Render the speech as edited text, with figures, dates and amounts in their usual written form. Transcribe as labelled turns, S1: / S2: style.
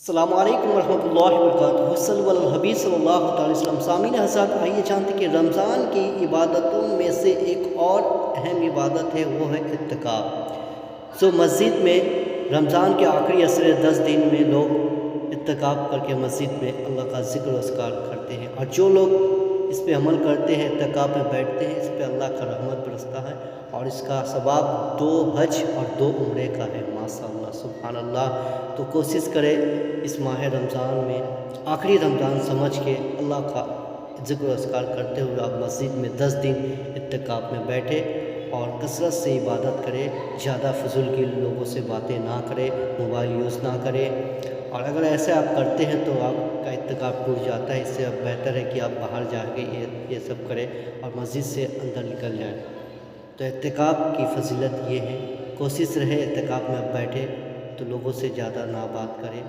S1: अस्सलामुअलैकुम वरहमतुल्लाहि वबरकातुहू सल्लल्लाहु अला हबीब सल्लल्लाहु अलैहि वसल्लम। सामीन हज़रात, आइए जानते कि रमज़ान की इबादतों में से एक और अहम इबादत है, वो है इत्तिकाफ़। मस्जिद में रमज़ान के आखिरी असरे 10 दिन में लोग इत्तिकाफ़ करके मस्जिद में अल्लाह का ज़िक्र व अस्कार करते हैं, और जो लोग इस पे अमल करते हैं, इत्तिकाफ़ में बैठते हैं, इस पे अल्लाह का रहमत बरसता है और इसका सवाब 2 हज और 2 उम्रे का है। माशाअल्लाह, सुभान अल्लाह। तो कोशिश करें इस माह रमज़ान में आखिरी रमज़ान समझ के अल्लाह का ज़िक्र अस्कार करते हुए आप मस्जिद में 10 दिन इत्तिकाफ़ में बैठे और कसरत से इबादत करें। ज़्यादा फजूल की लोगों से बातें ना करें, मोबाइल यूज़ ना करें, और अगर ऐसे आप करते हैं तो आपका इत्तिकाफ़ टूट जाता है। इससे अब बेहतर है कि आप बाहर जाके ये सब करें और मस्जिद से अंदर निकल जाएं। तो इत्तिकाफ़ की फ़जीलत ये है, कोशिश रहे इत्तिकाफ़ में आप बैठे तो लोगों से ज़्यादा ना बात करें।